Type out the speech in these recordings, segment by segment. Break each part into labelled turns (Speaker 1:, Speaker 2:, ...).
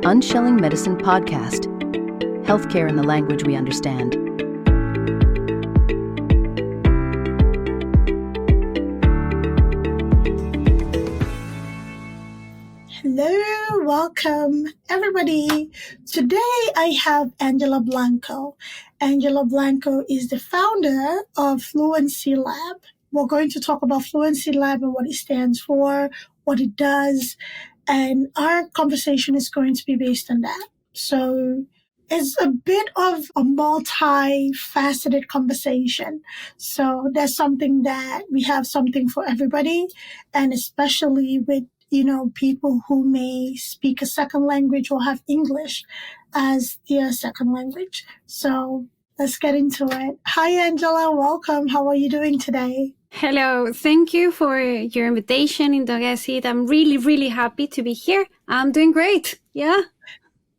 Speaker 1: Unshelling Medicine Podcast. Healthcare in the language we understand.
Speaker 2: Hello, welcome everybody. Today I have Angela Blanco. Angela Blanco is the founder of Fluency Lab. We're going to talk about Fluency Lab and what it stands for, what it does, and our conversation is going to be based on that. So it's a bit of a multi-faceted conversation. So that's something that we have something for everybody, and especially with people who may speak a second language or have English as their second language. So let's get into it. Hi, Angela. Welcome. How are you doing today?
Speaker 3: Hello. Thank you for your invitation, Idongesit. I'm really, really happy to be here. I'm doing great. Yeah.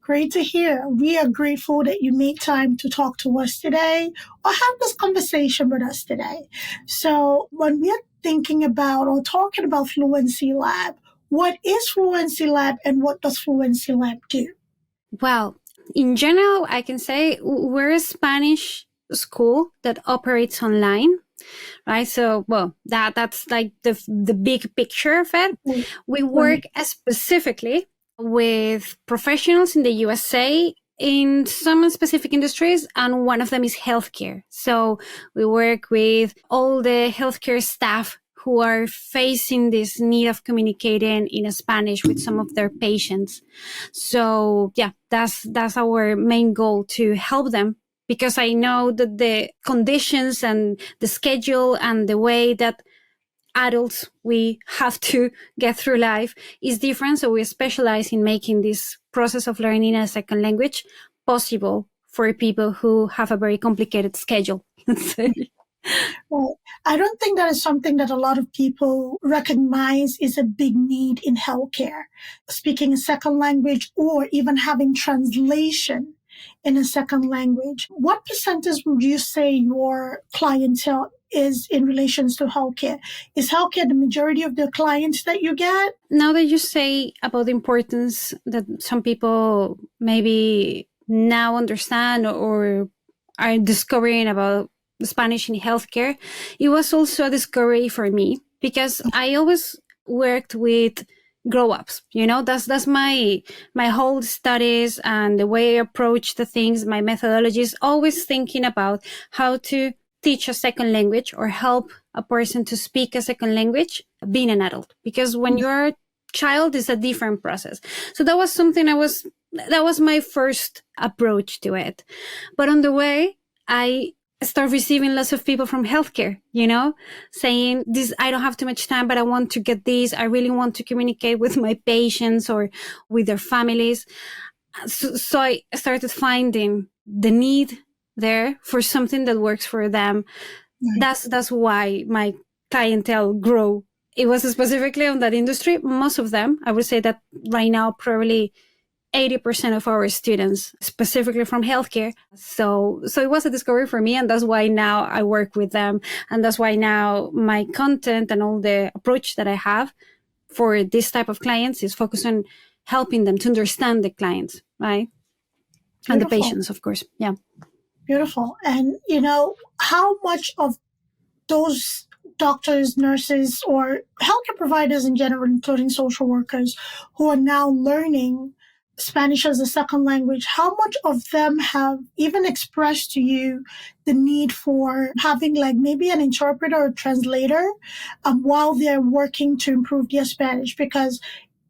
Speaker 2: Great to hear. We are grateful that you made time to talk to us today or have this conversation with us today. So when we're thinking about or talking about Fluency Lab, what is Fluency Lab and what does Fluency Lab do?
Speaker 3: Well, in general, I can say we're a Spanish school that operates online, right? So, that's like the big picture of it. Mm-hmm. We work specifically with professionals in the USA in some specific industries, and one of them is healthcare. So we work with all the healthcare staff who are facing this need of communicating in Spanish with some of their patients. So yeah, that's our main goal, to help them, because I know that the conditions and the schedule and the way that adults we have to get through life is different. So we specialize in making this process of learning a second language possible for people who have a very complicated schedule, let's say.
Speaker 2: Well, I don't think that is something that a lot of people recognize is a big need in healthcare. Speaking a second language or even having translation in a second language. What percentage would you say your clientele is in relations to healthcare? Is healthcare the majority of the clients that you get?
Speaker 3: Now that you say about the importance that some people maybe now understand or are discovering about Spanish in healthcare, it was also a discovery for me, because I always worked with grown-ups. That's my whole studies and the way I approach the things, my methodologies, always thinking about how to teach a second language or help a person to speak a second language being an adult, because when you're a child, it's a different process. So that was something that was my first approach to it. But on the way, I start receiving lots of people from healthcare, saying this, I don't have too much time, but I want to get this. I really want to communicate with my patients or with their families. So I started finding the need there for something that works for them. Mm-hmm. That's why my clientele grew. It was specifically on that industry. Most of them, I would say that right now, probably 80% of our students, specifically from healthcare. So it was a discovery for me, and that's why now I work with them. And that's why now my content and all the approach that I have for this type of clients is focused on helping them to understand the clients, right? Beautiful. And the patients, of course. Yeah.
Speaker 2: Beautiful. And, how much of those doctors, nurses, or healthcare providers in general, including social workers, who are now learning Spanish as a second language, how much of them have even expressed to you the need for having maybe an interpreter or translator while they're working to improve their Spanish? Because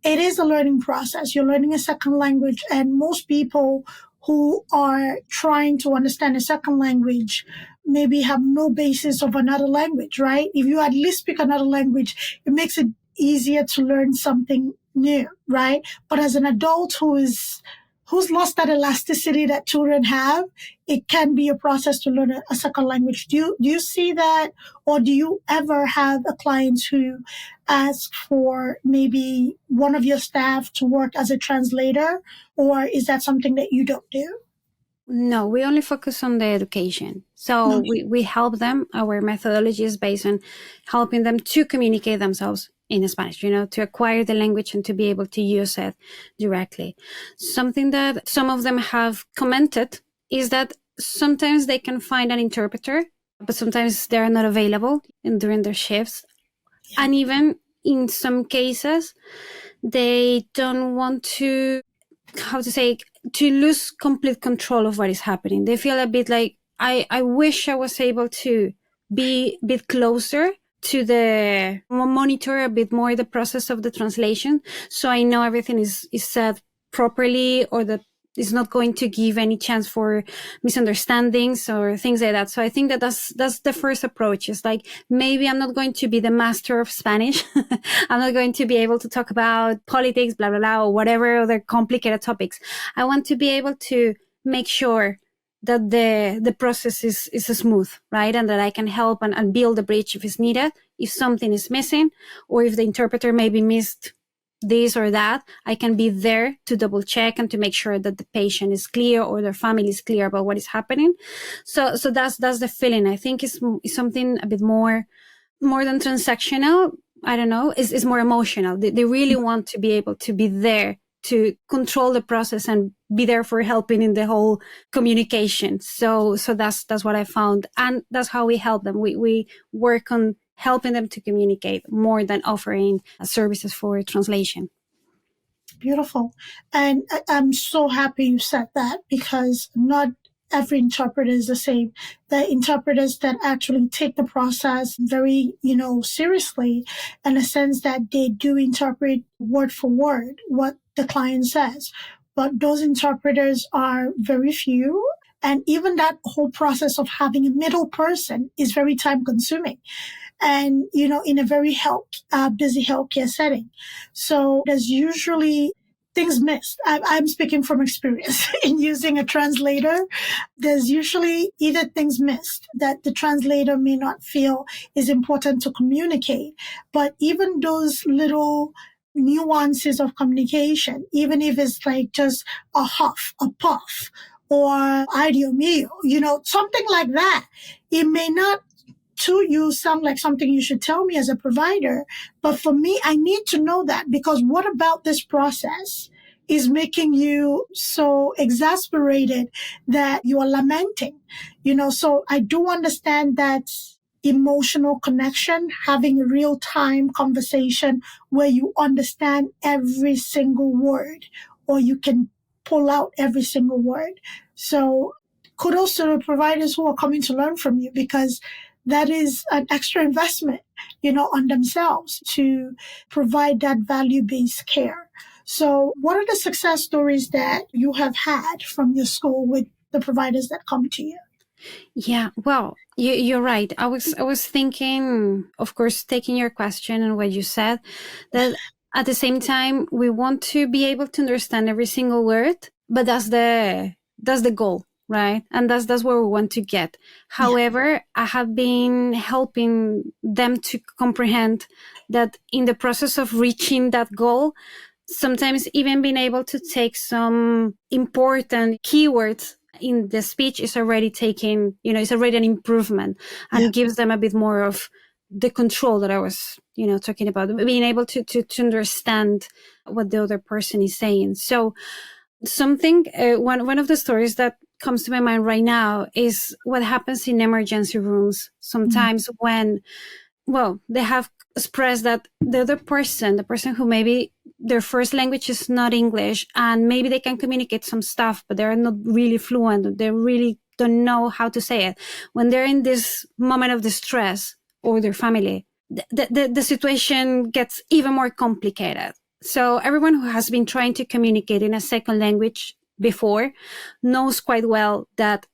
Speaker 2: it is a learning process. You're learning a second language, and most people who are trying to understand a second language maybe have no basis of another language, right? If you at least speak another language, it makes it easier to learn something new, right? But as an adult who's lost that elasticity that children have, it can be a process to learn a second language. Do you see that, or do you ever have a client who asks for maybe one of your staff to work as a translator, or is that something that you don't do?
Speaker 3: No, we only focus on the education. So we help them. Our methodology is based on helping them to communicate themselves in Spanish, to acquire the language and to be able to use it directly. Something that some of them have commented is that sometimes they can find an interpreter, but sometimes they're not available during their shifts. Yeah. And even in some cases, they don't want to lose complete control of what is happening. They feel a bit like, I wish I was able to be a bit closer to monitor a bit more the process of the translation, so I know everything is said properly, or that it's not going to give any chance for misunderstandings or things like that. So I think that's the first approach. It's like, maybe I'm not going to be the master of Spanish. I'm not going to be able to talk about politics, blah, blah, blah, or whatever other complicated topics. I want to be able to make sure that the process is smooth, right? And that I can help and build a bridge if it's needed. If something is missing, or if the interpreter maybe missed this or that, I can be there to double check and to make sure that the patient is clear or their family is clear about what is happening. So that's the feeling. I think it's something a bit more than transactional. I don't know. It's more emotional. They really want to be able to be there to control the process and be there for helping in the whole communication. So that's what I found. And that's how we help them. We work on helping them to communicate more than offering services for translation.
Speaker 2: Beautiful. And I'm so happy you said that, because not every interpreter is the same. The interpreters that actually take the process very, seriously, in a sense that they do interpret word for word what the client says. But those interpreters are very few. And even that whole process of having a middle person is very time consuming. And, in a very busy healthcare setting. So there's usually things missed. I'm speaking from experience in using a translator. There's usually either things missed that the translator may not feel is important to communicate. But even those little nuances of communication, even if it's like just a huff, a puff, or idiom, something like that, it may not to you sound like something you should tell me as a provider. But for me, I need to know that, because what about this process is making you so exasperated that you are lamenting? So I do understand that emotional connection, having a real-time conversation where you understand every single word, or you can pull out every single word. So kudos to the providers who are coming to learn from you, because that is an extra investment, on themselves to provide that value-based care. So what are the success stories that you have had from your school with the providers that come to you?
Speaker 3: Yeah, well, you're right. I was thinking, of course, taking your question and what you said, that at the same time, we want to be able to understand every single word, but that's the goal. Right. And that's where we want to get. However, I have been helping them to comprehend that in the process of reaching that goal, sometimes even being able to take some important keywords in the speech is already taking, it's already an improvement, and gives them a bit more of the control that I was, talking about, being able to understand what the other person is saying. So something, one of the stories that comes to my mind right now is what happens in emergency rooms sometimes when, they have expressed that the other person, the person who maybe their first language is not English, and maybe they can communicate some stuff, but they're not really fluent. They really don't know how to say it. When they're in this moment of distress, or their family, the situation gets even more complicated. So everyone who has been trying to communicate in a second language before knows quite well that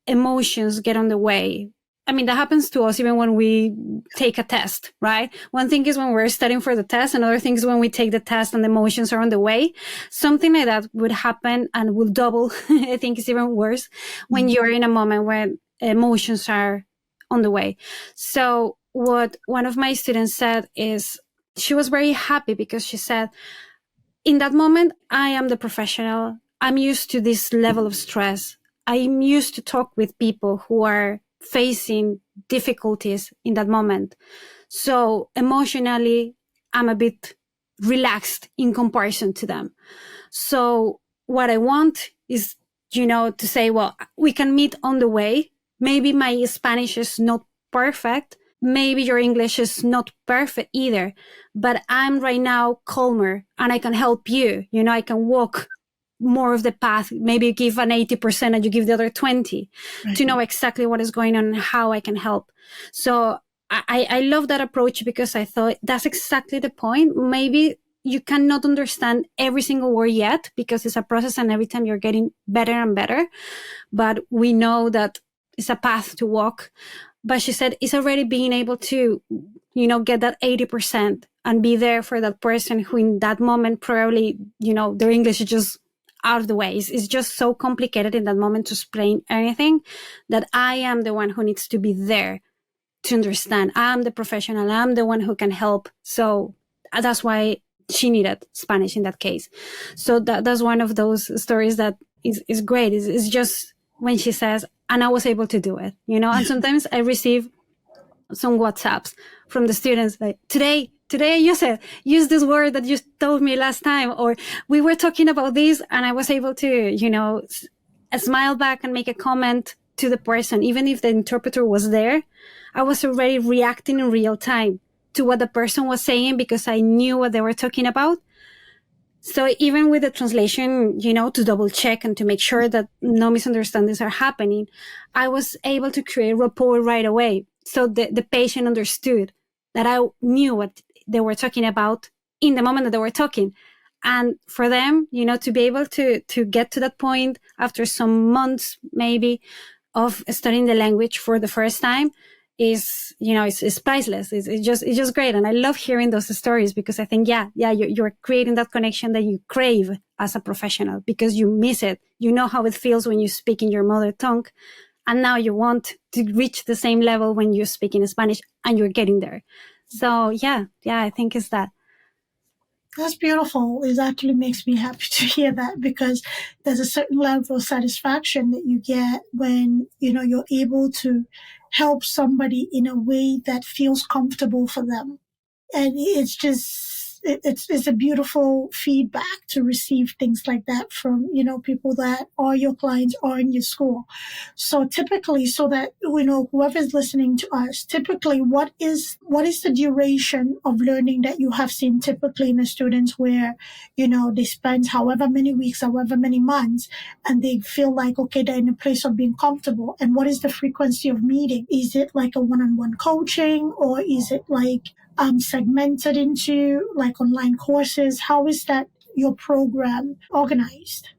Speaker 3: emotions get on the way. I mean, that happens to us even when we take a test, right? One thing is when we're studying for the test. Another thing is when we take the test and the emotions are on the way. Something like that would happen and will double. I think it's even worse when you're in a moment when emotions are on the way. So what one of my students said is, she was very happy because she said, in that moment, I am the professional. I'm used to this level of stress. I'm used to talk with people who are facing difficulties in that moment. So emotionally, I'm a bit relaxed in comparison to them. So what I want is, to say, well, we can meet on the way. Maybe my Spanish is not perfect. Maybe your English is not perfect either, but I'm right now calmer and I can help you. I can walk more of the path, maybe give an 80% and you give the other 20
Speaker 2: Right.
Speaker 3: to know exactly what is going on and how I can help. So I love that approach because I thought that's exactly the point. Maybe you cannot understand every single word yet because it's a process and every time you're getting better and better. But we know that it's a path to walk. But she said it's already being able to, get that 80% and be there for that person who in that moment probably, their English is just out of the way. It's just so complicated in that moment to explain anything that I am the one who needs to be there to understand. I'm the professional. I'm the one who can help. So that's why she needed Spanish in that case. So that's one of those stories that is great. It's just when she says, and I was able to do it, and sometimes I receive some WhatsApps from the students like, today use this word that you told me last time, or we were talking about this and I was able to, smile back and make a comment to the person. Even if the interpreter was there, I was already reacting in real time to what the person was saying because I knew what they were talking about. So even with the translation, to double check and to make sure that no misunderstandings are happening, I was able to create rapport right away. So the patient understood that I knew what they were talking about in the moment that they were talking. And for them, to be able to get to that point after some months, maybe, of studying the language for the first time is, it's priceless. It's just great. And I love hearing those stories because I think, you're creating that connection that you crave as a professional because you miss it. You know how it feels when you speak in your mother tongue. And now you want to reach the same level when you speak in Spanish and you're getting there. So I think it's that.
Speaker 2: That's beautiful. It actually makes me happy to hear that because there's a certain level of satisfaction that you get when, you're able to help somebody in a way that feels comfortable for them. And it's just, it's a beautiful feedback to receive things like that from, people that are your clients or in your school. So typically, so that, whoever's listening to us, typically what is the duration of learning that you have seen typically in the students where, they spend however many weeks, however many months, and they feel like, okay, they're in a place of being comfortable. And what is the frequency of meeting? Is it like a one-on-one coaching or is it like segmented into like online courses? How is that your program organized?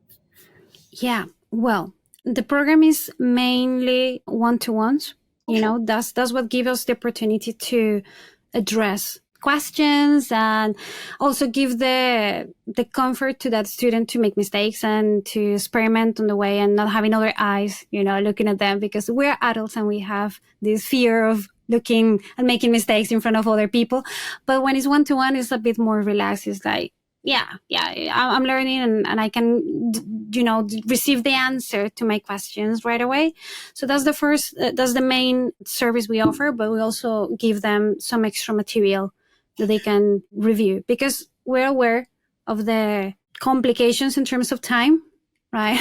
Speaker 3: Yeah, well, the program is mainly one-to-ones.
Speaker 2: Okay.
Speaker 3: That's what gives us the opportunity to address questions and also give the comfort to that student to make mistakes and to experiment on the way and not having other eyes, looking at them because we're adults and we have this fear of looking and making mistakes in front of other people. But when it's one-to-one, it's a bit more relaxed. It's like, I'm learning and I can, receive the answer to my questions right away. So that's that's the main service we offer, but we also give them some extra material that they can review because we're aware of the complications in terms of time, right?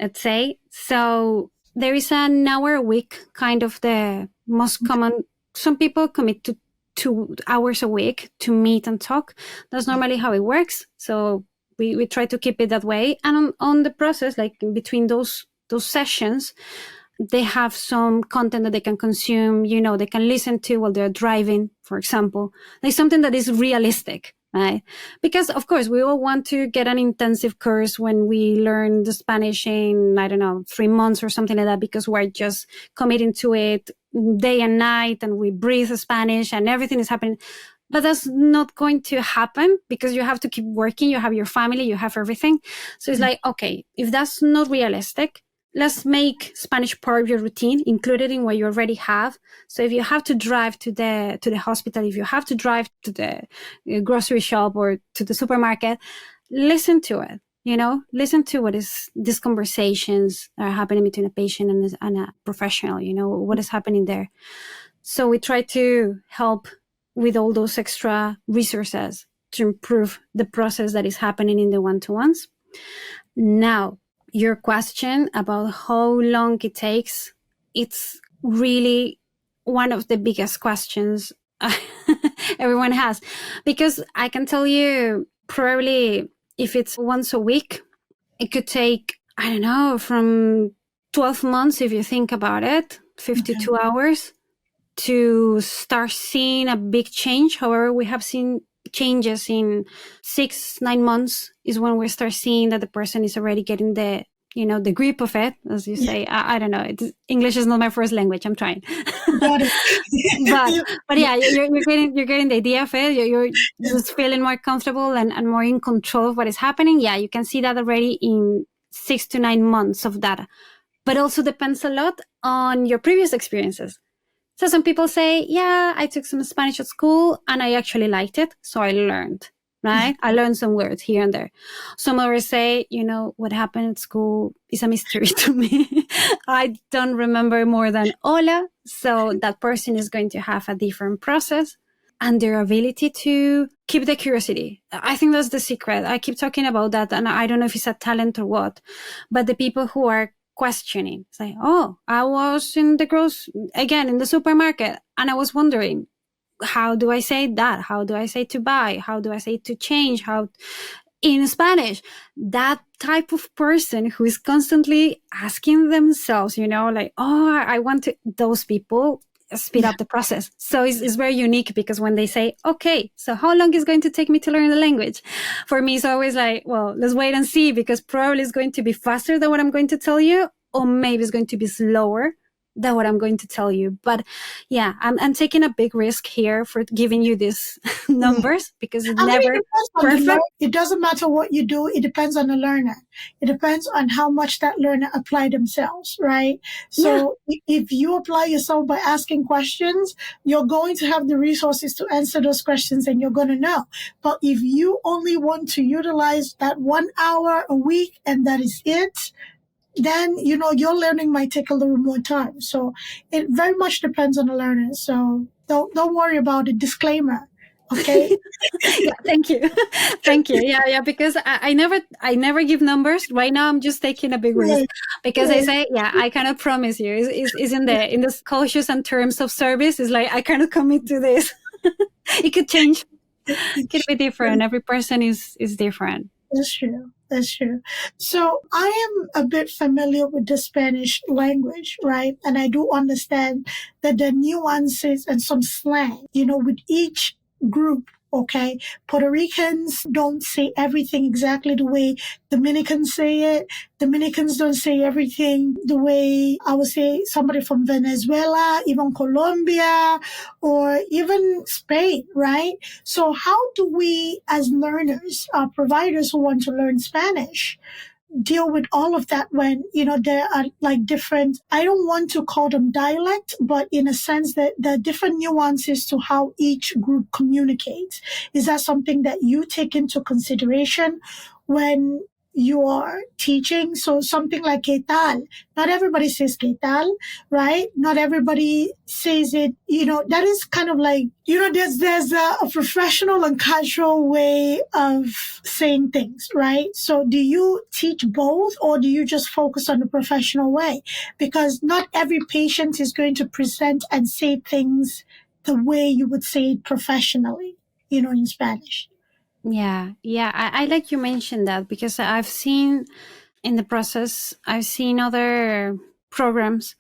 Speaker 3: Let's say. So there is an hour a week, kind of the most common. Some people commit to 2 hours a week to meet and talk. That's normally how it works. So we try to keep it that way. And on the process, like in between those sessions, they have some content that they can consume, they can listen to while they're driving, for example, like something that is realistic, right? Because of course we all want to get an intensive course when we learn the Spanish in, 3 months or something like that, because we're just committing to it day and night and we breathe Spanish and everything is happening. But that's not going to happen because you have to keep working. You have your family, you have everything. So it's like, okay, if that's not realistic, let's make Spanish part of your routine, included in what you already have. So if you have to drive to the hospital, if you have to drive to the grocery shop or to the supermarket, listen to it. Listen to what is these conversations that are happening between a patient and a professional. What is happening there. So we try to help with all those extra resources to improve the process that is happening in the one-to-ones. Now, your question about how long it takes, it's really one of the biggest questions everyone has, because I can tell you probably if it's once a week, it could take, I don't know, from 12 months if you think about it, 52 hours to start seeing a big change. However, we have seen changes in 6-9 months is when we start seeing that the person is already getting the grip of it, as you say. I don't know. English is not my first language. I'm trying.
Speaker 2: Got it.
Speaker 3: but yeah, you're getting the idea of it. You're just feeling more comfortable and more in control of what is happening. Yeah, you can see that already in 6 to 9 months of data. But also depends a lot on your previous experiences. So some people say, yeah, I took some Spanish at school and I actually liked it. So I learned, right? I learned some words here and there. Some others say, what happened at school is a mystery to me. I don't remember more than hola. So that person is going to have a different process and their ability to keep the curiosity. I think that's the secret. I keep talking about that. And I don't know if it's a talent or what, but the people who are questioning, say, I was in the supermarket, and I was wondering, how do I say that? How do I say to buy? How do I say to change? How in Spanish? That type of person who is constantly asking themselves, I want to, those people speed up the process. So it's very unique, because when they say, okay, so how long is going to take me to learn the language? For me, it's always like, well, let's wait and see, because probably it's going to be faster than what I'm going to tell you, or maybe it's going to be slower than what I'm going to tell you. But yeah, I'm taking a big risk here for giving you these numbers, because it's never perfect.
Speaker 2: It doesn't matter what you do. It depends on the learner. It depends on how much that learner apply themselves, right? So if you apply yourself by asking questions, you're going to have the resources to answer those questions and you're going to know. But if you only want to utilize that 1 hour a week and that is it, then, your learning might take a little more time. So it very much depends on the learner. So don't worry about it. Disclaimer. Okay.
Speaker 3: Yeah, thank you. Thank you. Yeah, because I never give numbers. Right now I'm just taking a big risk, because I say, I cannot promise you. Is in the cautious and terms of service. It's like, I cannot commit to this. It could change. It could be different. Every person is different.
Speaker 2: That's true. So I am a bit familiar with the Spanish language, right? And I do understand that the nuances and some slang, with each group, okay? Puerto Ricans don't say everything exactly the way Dominicans say it. Dominicans don't say everything the way, I would say, somebody from Venezuela, even Colombia, or even Spain, right? So how do we, as learners, providers who want to learn Spanish, deal with all of that when, there are like different, I don't want to call them dialect, but in a sense that there are different nuances to how each group communicates. Is that something that you take into consideration when you are teaching? So something like ¿qué tal? Not everybody says ¿qué tal? Right? Not everybody says it, that is kind of like, there's a professional and casual way of saying things, right? So do you teach both, or do you just focus on the professional way? Because not every patient is going to present and say things the way you would say it professionally, in Spanish.
Speaker 3: Yeah. I like you mentioned that, because I've seen in the process, I've seen other programs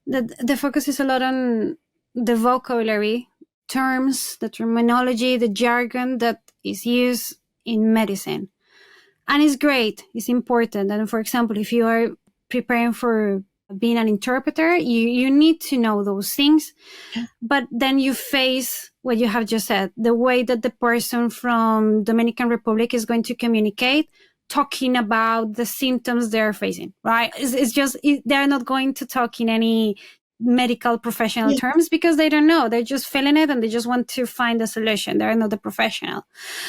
Speaker 3: that the focus is a lot on the vocabulary, terms, the terminology, the jargon that is used in medicine. And it's great. It's important. And for example, if you are preparing for being an interpreter, you need to know those things. But then you face what you have just said, the way that the person from Dominican Republic is going to communicate, talking about the symptoms they're facing, right? It's just, they're not going to talk in any medical professional terms, because they don't know. They're just feeling it and they just want to find a solution. They're not a professional.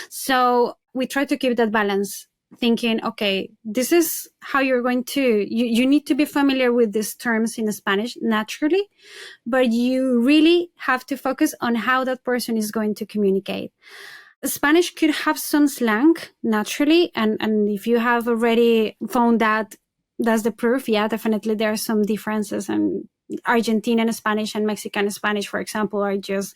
Speaker 3: So we try to keep that balance. thinking, okay, this is how you're going to, you need to be familiar with these terms in Spanish naturally, but you really have to focus on how that person is going to communicate. Spanish could have some slang naturally, and if you have already found that, that's the proof. Yeah, definitely there are some differences, and Argentinian Spanish and Mexican Spanish, for example, are just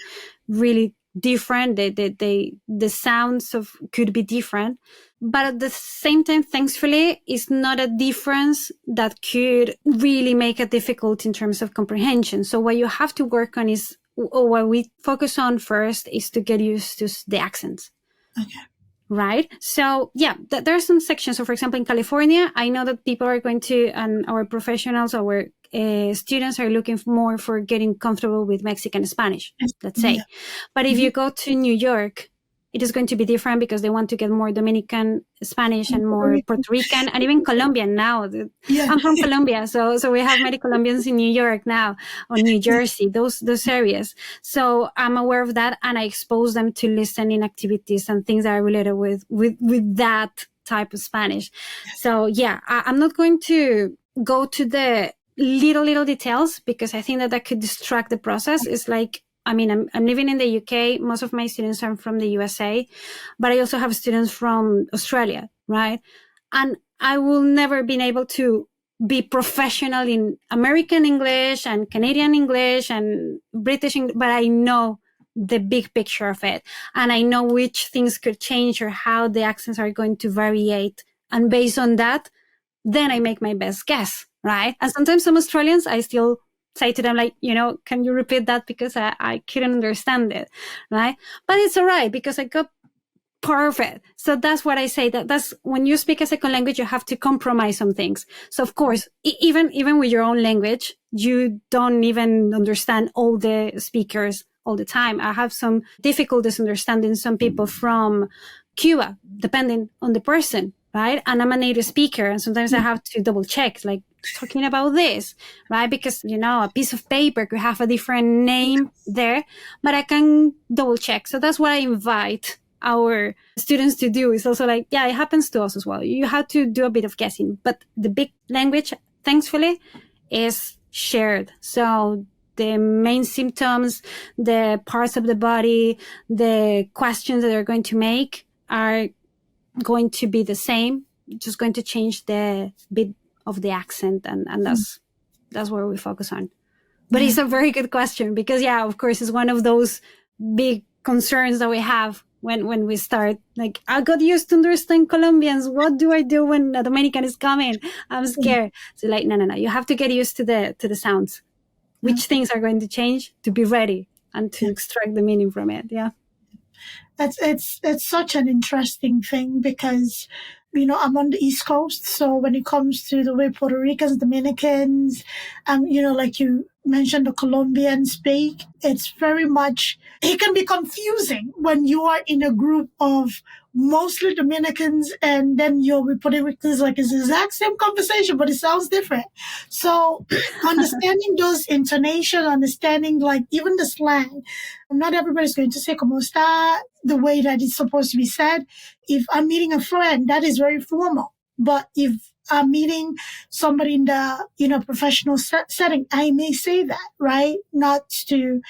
Speaker 3: really different. The sounds of could be different, but at the same time, thankfully, it's not a difference that could really make it difficult in terms of comprehension. So what you have to work on is, or what we focus on first, is to get used to the accents.
Speaker 2: Okay.
Speaker 3: Right. So yeah, there are some sections. So for example, in California, I know that people are going to, and our professionals, our students are looking more for getting comfortable with Mexican Spanish, let's say. Yeah. But if you go to New York, it is going to be different because they want to get more Dominican Spanish and more Puerto Rican and even Colombian now. Yeah. I'm from Colombia, so we have many Colombians in New York now, or New Jersey, those areas. So I'm aware of that, and I expose them to listening activities and things that are related with that type of Spanish. So yeah, I'm not going to go to the little details because I think that could distract the process. It's like, I mean, I'm living in the UK. Most of my students are from the USA, but I also have students from Australia, right? And I will never been able to be professional in American English and Canadian English and British English, but I know the big picture of it. And I know which things could change or how the accents are going to variate. And based on that, then I make my best guess, right? And sometimes some Australians, I still say to them, like, can you repeat that? Because I couldn't understand it, right? But it's all right because I got perfect. So that's what I say, that's when you speak a second language, you have to compromise some things. So of course, even with your own language, you don't even understand all the speakers all the time. I have some difficulties understanding some people from Cuba, depending on the person, right? And I'm a native speaker, and sometimes I have to double check, like, talking about this, right? Because, a piece of paper could have a different name there, but I can double check. So that's what I invite our students to do. Is also like, yeah, it happens to us as well. You have to do a bit of guessing, but the big language, thankfully, is shared. So the main symptoms, the parts of the body, the questions that they're going to make are going to be the same, just going to change the bit of the accent, and that's where we focus on. But it's a very good question because, yeah, of course, it's one of those big concerns that we have when we start. Like, I got used to understand Colombians. What do I do when a Dominican is coming? I'm scared. So like, no. You have to get used to the sounds, which things are going to change to be ready and to extract the meaning from it. Yeah.
Speaker 2: It's such an interesting thing because, I'm on the East Coast. So when it comes to the way Puerto Ricans, Dominicans, like you mentioned, the Colombians speak, it's very much, it can be confusing when you are in a group of mostly Dominicans and then you're with Puerto Ricans, like it's the exact same conversation, but it sounds different. So understanding those intonations, understanding like even the slang, not everybody's going to say como está the way that it's supposed to be said. If I'm meeting a friend, that is very formal. But if I'm meeting somebody in the, professional setting, I may say that, right? Not to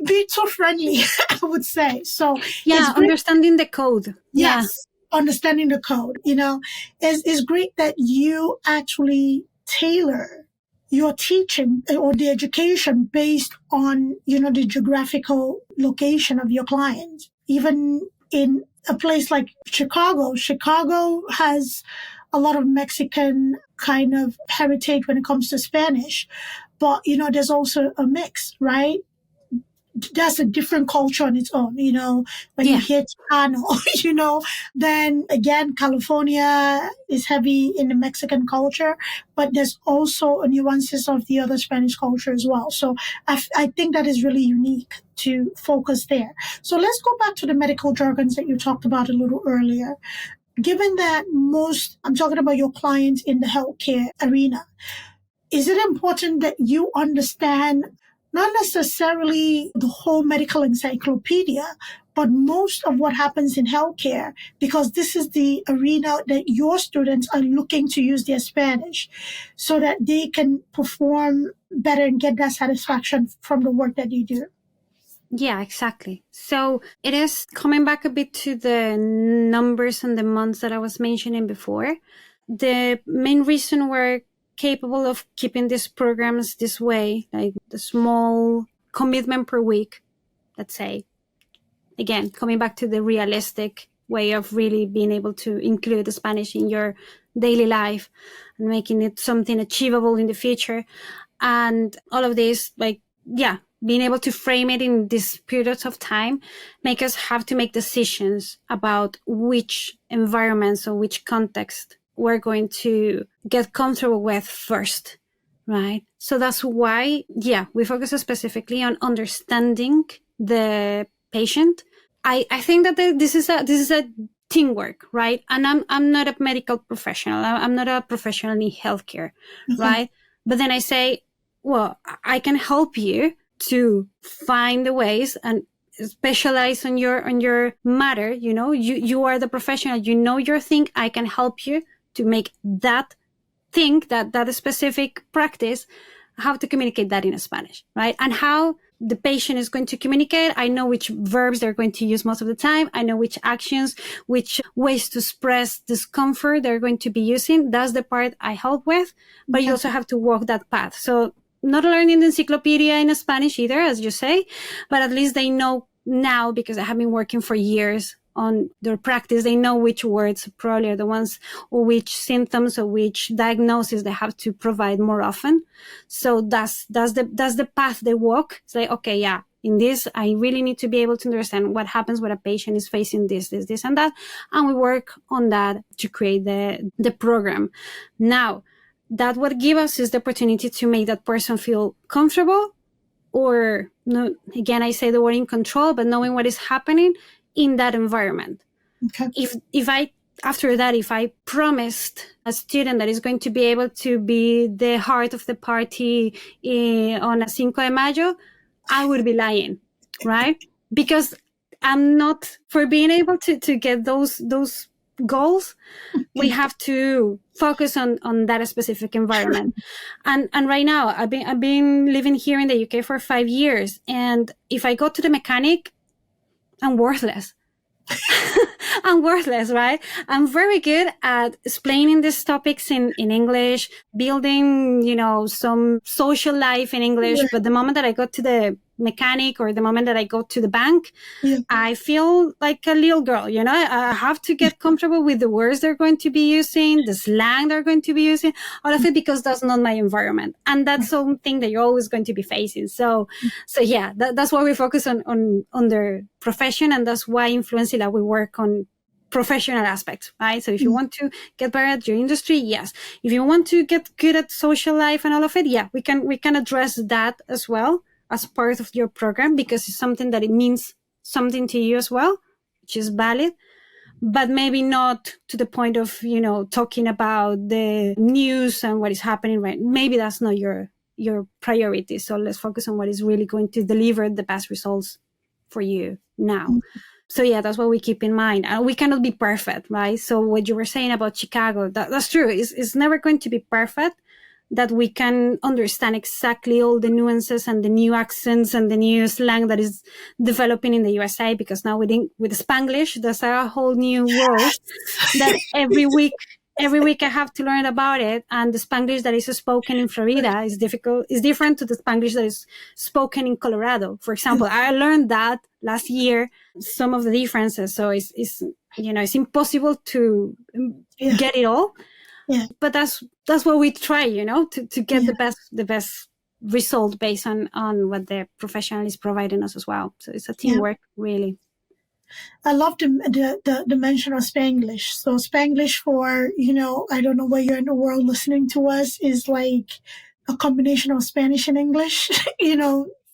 Speaker 2: be too friendly, I would say. So
Speaker 3: yeah, understanding the code.
Speaker 2: Yes, yeah. Understanding the code, is great that you actually tailor your teaching or the education based on, the geographical location of your client. Even in a place like Chicago has a lot of Mexican kind of heritage when it comes to Spanish. But, there's also a mix, right? That's a different culture on its own, when you hear Chicano, then again, California is heavy in the Mexican culture, but there's also nuances of the other Spanish culture as well. So I think that is really unique to focus there. So let's go back to the medical jargons that you talked about a little earlier. Given that I'm talking about your clients in the healthcare arena, is it important that you understand not necessarily the whole medical encyclopedia, but most of what happens in healthcare, because this is the arena that your students are looking to use their Spanish so that they can perform better and get that satisfaction from the work that you do.
Speaker 3: Yeah, exactly. So it is coming back a bit to the numbers and the months that I was mentioning before. The main reason we're capable of keeping these programs this way, like the small commitment per week, let's say, again, coming back to the realistic way of really being able to include the Spanish in your daily life and making it something achievable in the future. And all of this, being able to frame it in these periods of time make us have to make decisions about which environments or which context we're going to get comfortable with first, right? So that's why, we focus specifically on understanding the patient. I think that this is a teamwork, right? And I'm not a medical professional. I'm not a professional in healthcare, right? But then I say, well, I can help you to find the ways and specialize on your matter. You know, you are the professional, you know your thing. I can help you to make that thing, that specific practice, how to communicate that in Spanish, right? And how the patient is going to communicate. I know which verbs they're going to use most of the time. I know which actions, which ways to express discomfort they're going to be using. That's the part I help with, but you also have to walk that path. So not learning the encyclopedia in Spanish either, as you say, but at least they know now, because I have been working for years on their practice. They know which words probably are the ones, or which symptoms or which diagnosis they have to provide more often. So that's the path they walk. It's like, okay, yeah, in this, I really need to be able to understand what happens when a patient is facing this, and that. And we work on that to create the program. Now, that what gives us is the opportunity to make that person feel comfortable, or no, again, I say the word in control, but knowing what is happening in that environment.
Speaker 2: Okay.
Speaker 3: If I promised a student that is going to be able to be the heart of the party on a Cinco de Mayo, I would be lying, right? Because I'm not, for being able to get those goals, we have to focus on that specific environment. And right now, I've been living here in the UK for 5 years, and if I go to the mechanic, I'm worthless. I'm worthless, right? I'm very good at explaining these topics in English, building, some social life in English. Yeah. But the moment that I go to the mechanic, or the moment that I go to the bank, I feel like a little girl, I have to get comfortable with the words they're going to be using, the slang they're going to be using, all of it, because that's not my environment. And that's something that you're always going to be facing. So yeah, that's why we focus on their profession. And that's why in Fluency Lab, we work on professional aspects, right? So if you want to get better at your industry, yes. If you want to get good at social life and all of it, yeah, we can address that as well as part of your program, because it's something that it means something to you as well, which is valid, but maybe not to the point of, talking about the news and what is happening, right? Maybe that's not your priority. So let's focus on what is really going to deliver the best results for you now. Mm-hmm. So yeah, that's what we keep in mind. And we cannot be perfect, right? So what you were saying about Chicago, that's true. It's never going to be perfect, that we can understand exactly all the nuances and the new accents and the new slang that is developing in the USA, because now with Spanglish, there's a whole new world that every week I have to learn about it. And the Spanglish that is spoken in Florida is different to the Spanglish that is spoken in Colorado. For example, I learned that last year, some of the differences. So it's impossible to get it all. Yeah. But that's what we try, to get the best result based on what the professional is providing us as well. So it's a teamwork, really.
Speaker 2: I love the mention of Spanglish. So Spanglish, for, I don't know where you're in the world listening to us, is like a combination of Spanish and English,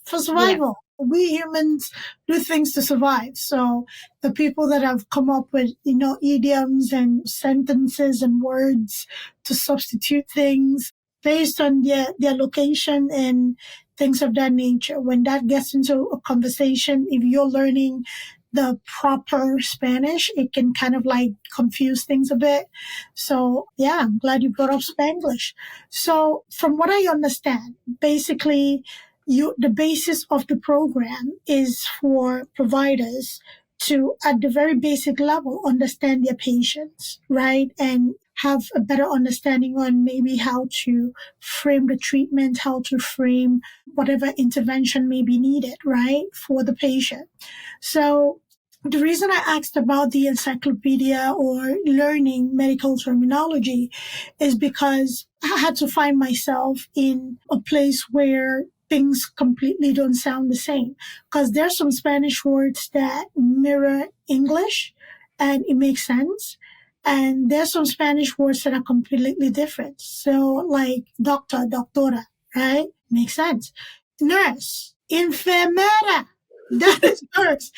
Speaker 2: for survival. Yeah. We humans do things to survive. So the people that have come up with, idioms and sentences and words to substitute things based on their location and things of that nature. When that gets into a conversation, if you're learning the proper Spanish, it can kind of like confuse things a bit. So yeah, I'm glad you brought up Spanglish. So from what I understand, basically the basis of the program is for providers to, at the very basic level, understand their patients, right? And have a better understanding on maybe how to frame the treatment, how to frame whatever intervention may be needed, right, for the patient. So the reason I asked about the encyclopedia or learning medical terminology is because I had to find myself in a place where things completely don't sound the same. Because there's some Spanish words that mirror English and it makes sense. And there's some Spanish words that are completely different. So like doctor, doctora, right? Makes sense. Nurse, enfermera, that is nurse.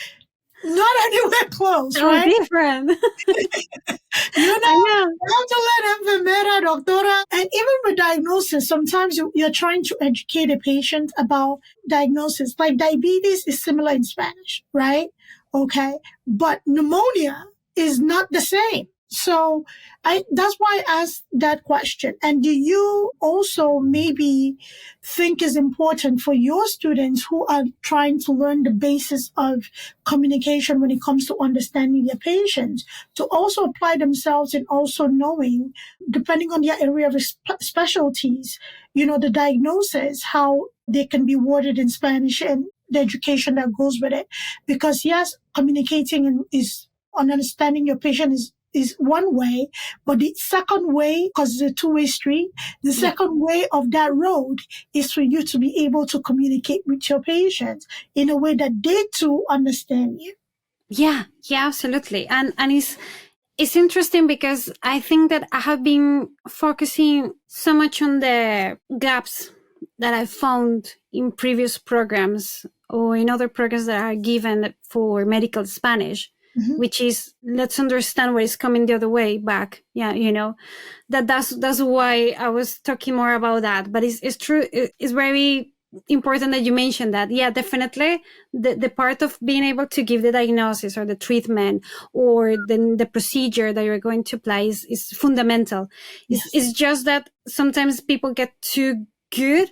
Speaker 2: Not anywhere close,
Speaker 3: So
Speaker 2: right?
Speaker 3: different.
Speaker 2: You know,
Speaker 3: I know.
Speaker 2: you have to let enfermera, doctora, and even with diagnosis, sometimes you're trying to educate a patient about diagnosis. Like diabetes is similar in Spanish, right? Okay. But pneumonia is not the same. So that's why I asked that question. And do you also maybe think is important for your students who are trying to learn the basis of communication when it comes to understanding their patients to also apply themselves and also knowing, depending on their area of specialties, the diagnosis, how they can be worded in Spanish and the education that goes with it? Because yes, communicating is on understanding your patient is one way, but the second way, because it's a two-way street, the second way of that road is for you to be able to communicate with your patients in a way that they too understand you.
Speaker 3: Yeah, absolutely. And it's interesting because I think that I have been focusing so much on the gaps that I found in previous programs or in other programs that are given for medical Spanish, which is, let's understand where it's coming the other way back. Yeah, that's why I was talking more about that. But it's true. It's very important that you mentioned that. Yeah, definitely. The part of being able to give the diagnosis or the treatment or the procedure that you're going to apply is fundamental.
Speaker 2: Yes.
Speaker 3: It's just that sometimes people get too good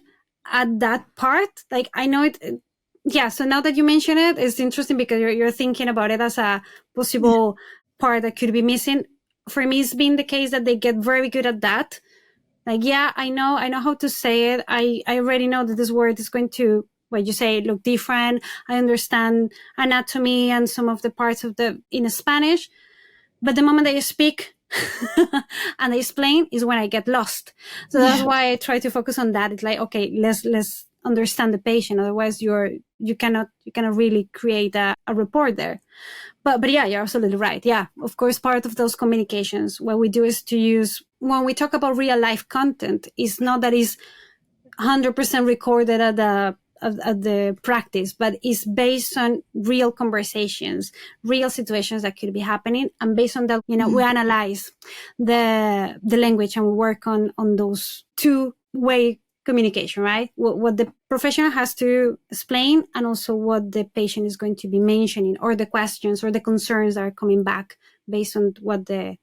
Speaker 3: at that part. Like I know it. Yeah. So now that you mention it, it's interesting because you're thinking about it as a possible part that could be missing. For me, it's been the case that they get very good at that. Like, yeah, I know how to say it. I already know that this word is going to, what you say, look different. I understand anatomy and some of the parts of in Spanish. But the moment they speak and they explain is when I get lost. So that's why I try to focus on that. It's like, okay, let's understand the patient. Otherwise you cannot really create a rapport there. But yeah, you're absolutely right. Yeah, of course, part of those communications, what we do is to use, when we talk about real life content, it's not that it's 100% recorded at the practice, but it's based on real conversations, real situations that could be happening. And based on that, we analyze the language and we work on those two-way communication, right? What the professional has to explain and also what the patient is going to be mentioning, or the questions or the concerns that are coming back based on what the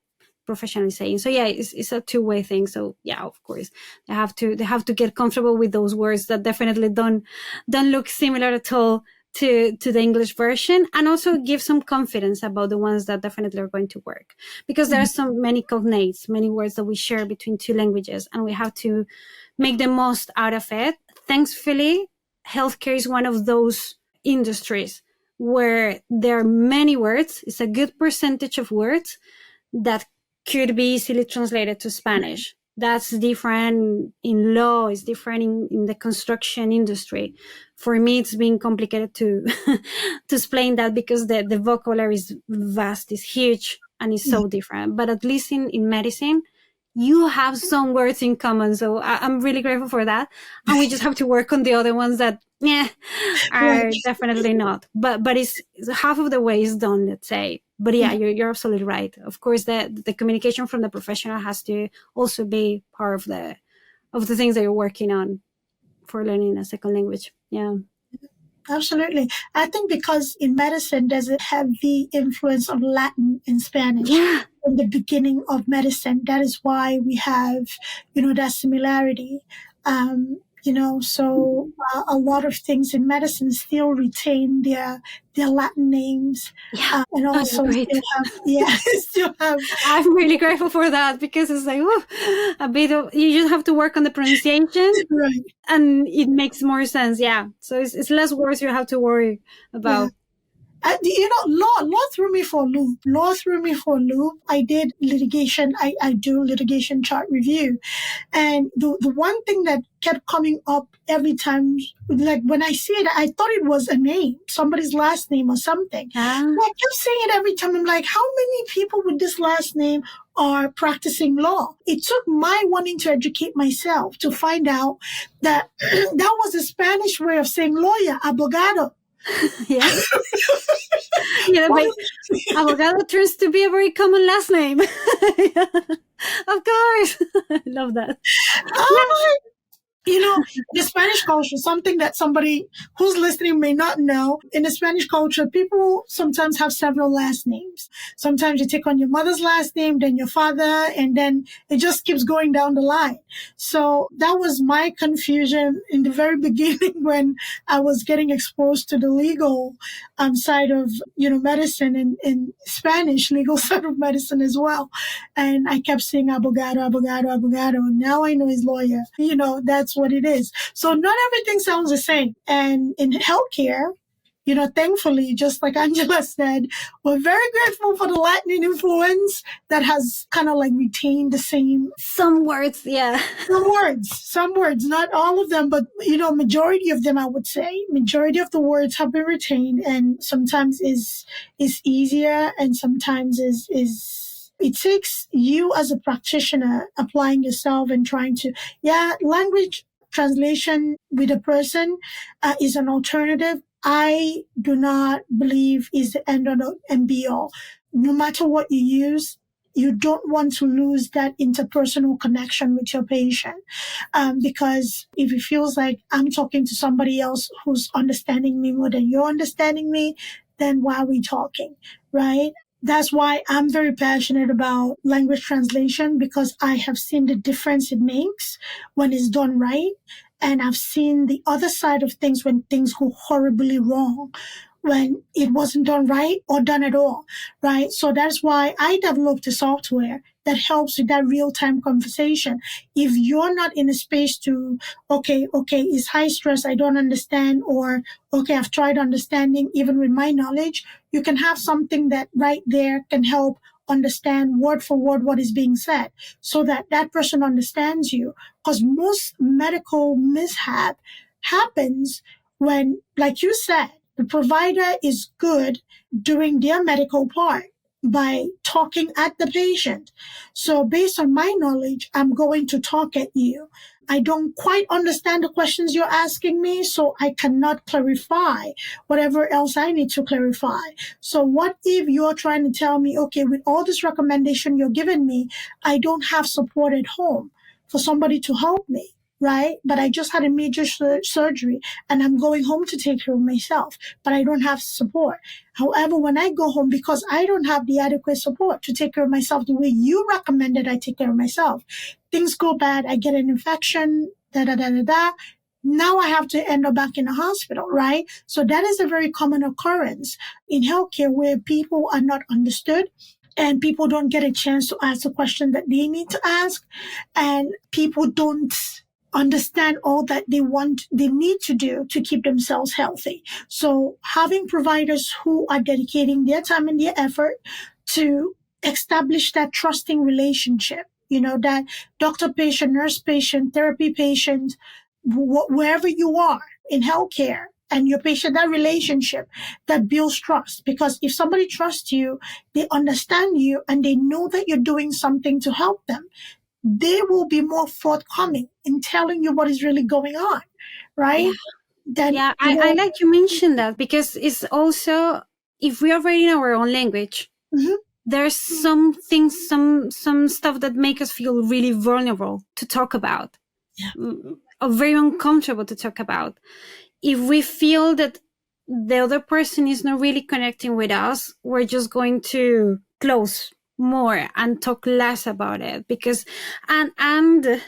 Speaker 3: professional is saying. So yeah, it's a two-way thing. So yeah, of course they have to get comfortable with those words that definitely don't look similar at all to the English version, and also give some confidence about the ones that definitely are going to work, because there are so many cognates, many words that we share between two languages, and we have to make the most out of it. Thankfully, healthcare is one of those industries where there are many words. It's a good percentage of words that could be easily translated to Spanish. That's different in law, it's different in the construction industry. For me, it's been complicated to explain that because the vocabulary is vast, is huge, and it's so different. But at least in medicine, you have some words in common. So I'm really grateful for that. And we just have to work on the other ones that, are definitely not. But it's half of the way is done, let's say. But yeah, you're absolutely right. Of course, the communication from the professional has to also be part of the things that you're working on. for learning a second language. Yeah.
Speaker 2: Absolutely. I think because in medicine, there's a heavy influence of Latin and Spanish
Speaker 3: Yeah.
Speaker 2: from the beginning of medicine. That is why we have, that similarity. So a lot of things in medicine still retain their Latin names.
Speaker 3: Yeah.
Speaker 2: And
Speaker 3: Oh,
Speaker 2: also
Speaker 3: great.
Speaker 2: still have.
Speaker 3: I'm really grateful for that, because it's like, a bit of, you just have to work on the pronunciation,
Speaker 2: Right.
Speaker 3: and it makes more sense. Yeah. So it's less words you have to worry about.
Speaker 2: Law threw me for a loop. I did litigation. I do litigation chart review. And the one thing that kept coming up every time, like when I see it, I thought it was a name, somebody's last name or something.
Speaker 3: Ah.
Speaker 2: So I kept saying it every time. I'm like, how many people with this last name are practicing law? It took my wanting to educate myself to find out that that was a Spanish way of saying lawyer, abogado.
Speaker 3: Yeah. Yeah, but abogado turns to be a very common last name. Yeah. Of course. I love that.
Speaker 2: The Spanish culture, something that somebody who's listening may not know. In the Spanish culture, people sometimes have several last names. Sometimes you take on your mother's last name, then your father, and then it just keeps going down the line. So that was my confusion in the very beginning when I was getting exposed to the legal side of, medicine and Spanish legal side of medicine as well. And I kept saying abogado. Now I know he's lawyer. That's what it is. So not everything sounds the same. And in healthcare, thankfully, just like Angela said, we're very grateful for the Latin influence that has kind of like retained the same.
Speaker 3: Some words, yeah.
Speaker 2: Some words, not all of them, but, majority of them, I would say. Majority of the words have been retained, and sometimes is easier, and sometimes is it takes you as a practitioner applying yourself and trying to, language translation with a person is an alternative. I do not believe is the end all and be all. No matter what you use, you don't want to lose that interpersonal connection with your patient. Because if it feels like I'm talking to somebody else who's understanding me more than you're understanding me, then why are we talking, right? That's why I'm very passionate about language translation, because I have seen the difference it makes when it's done right. And I've seen the other side of things when things go horribly wrong, when it wasn't done right or done at all, right? So that's why I developed a software that helps with that real-time conversation. If you're not in a space to, okay, it's high stress, I don't understand, or, okay, I've tried understanding, even with my knowledge, you can have something that right there can help understand word for word what is being said, so that that person understands you. Because most medical mishap happens when, like you said, the provider is good doing their medical part by talking at the patient. So based on my knowledge, I'm going to talk at you. I don't quite understand the questions you're asking me, so I cannot clarify whatever else I need to clarify. So what if you're trying to tell me, okay, with all this recommendation you're giving me, I don't have support at home for somebody to help me, right? But I just had a major surgery and I'm going home to take care of myself, but I don't have support. However, when I go home, because I don't have the adequate support to take care of myself the way you recommended I take care of myself, things go bad, I get an infection, Now I have to end up back in the hospital, right? So that is a very common occurrence in healthcare, where people are not understood and people don't get a chance to ask the question that they need to ask, and people don't understand all that they need to do to keep themselves healthy. So having providers who are dedicating their time and their effort to establish that trusting relationship, that doctor-patient, nurse-patient, therapy-patient, wherever you are in healthcare, and your patient, that relationship that builds trust. Because if somebody trusts you, they understand you, and they know that you're doing something to help them, they will be more forthcoming in telling you what is really going on, right?
Speaker 3: I like you mentioned that, because it's also, if we are writing our own language,
Speaker 2: mm-hmm.
Speaker 3: There's some things, some stuff that make us feel really vulnerable to talk about.
Speaker 2: Yeah.
Speaker 3: very uncomfortable to talk about. If we feel that the other person is not really connecting with us, we're just going to close more and talk less about it. Because, and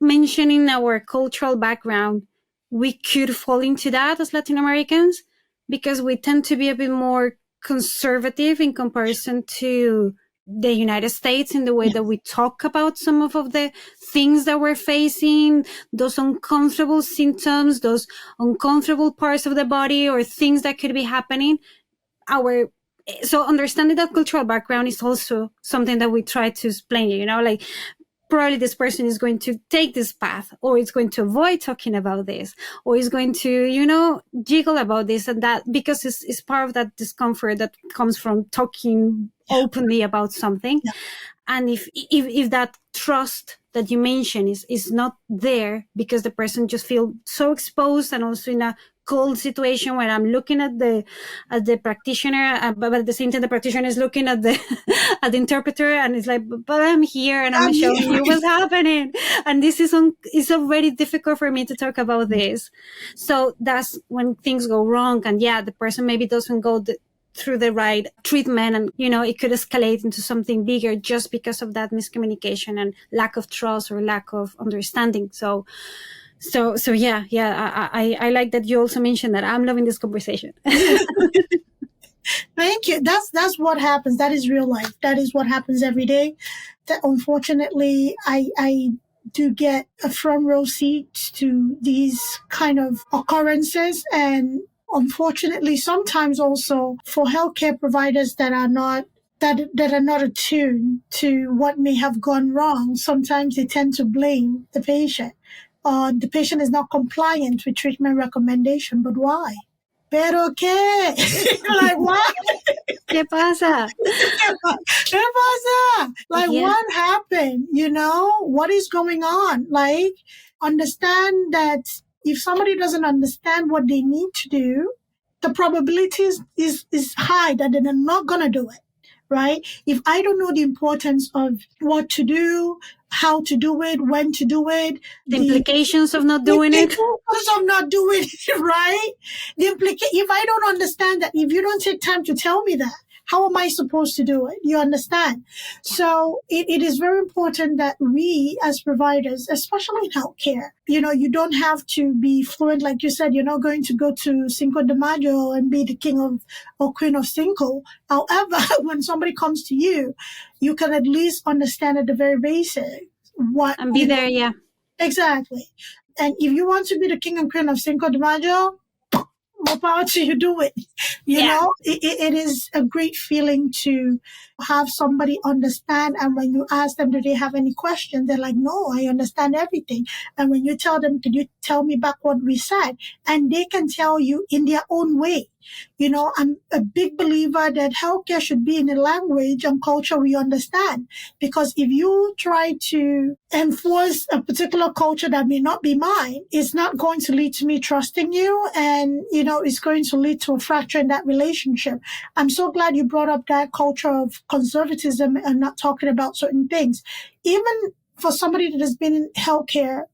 Speaker 3: mentioning our cultural background, we could fall into that as Latin Americans, because we tend to be a bit more conservative in comparison to the United States in the way that we talk about some of the things that we're facing, those uncomfortable symptoms, those uncomfortable parts of the body or things that could be happening. So understanding that cultural background is also something that we try to explain, like, probably this person is going to take this path, or is going to avoid talking about this, or is going to, jiggle about this and that, because it's part of that discomfort that comes from talking openly about something. Yeah. And if that trust that you mentioned is not there, because the person just feels so exposed, and also in a cold situation where I'm looking at the practitioner, but at the same time the practitioner is looking at the at the interpreter, and it's like, but I'm here and I'm showing you what's happening, and this is it's already difficult for me to talk about this. So that's when things go wrong, and the person maybe doesn't go through the right treatment, and it could escalate into something bigger just because of that miscommunication and lack of trust or lack of understanding. So I like that you also mentioned that. I'm loving this conversation.
Speaker 2: Thank you. That's what happens. That is real life. That is what happens every day. That unfortunately, I do get a front row seat to these kind of occurrences, and unfortunately, sometimes also for healthcare providers that are not attuned to what may have gone wrong, sometimes they tend to blame the patient. The patient is not compliant with treatment recommendation, but why? ¿Pero qué? Like, why?
Speaker 3: ¿Qué pasa?
Speaker 2: ¿Qué pasa? Like, what happened? What is going on? Like, understand that if somebody doesn't understand what they need to do, the probability is high that they're not going to do it, right? If I don't know the importance of what to do, how to do it, when to do it,
Speaker 3: the implications of not doing it.
Speaker 2: Of not doing it, right? If I don't understand that, if you don't take time to tell me that, how am I supposed to do it? You understand? So it is very important that we as providers, especially in healthcare, you don't have to be fluent. Like you said, you're not going to go to Cinco de Mayo and be the king of or queen of Cinco. However, when somebody comes to you, you can at least understand at the very basic what.
Speaker 3: And be there, yeah.
Speaker 2: Exactly. And if you want to be the king and queen of Cinco de Mayo, more power to you, do it. You know, it is a great feeling to have somebody understand. And when you ask them, do they have any questions? They're like, no, I understand everything. And when you tell them, can you tell me back what we said? And they can tell you in their own way. I'm a big believer that healthcare should be in a language and culture we understand. Because if you try to enforce a particular culture that may not be mine, it's not going to lead to me trusting you. And, it's going to lead to a fracture in that relationship. I'm so glad you brought up that culture of conservatism and not talking about certain things. Even for somebody that has been in healthcare,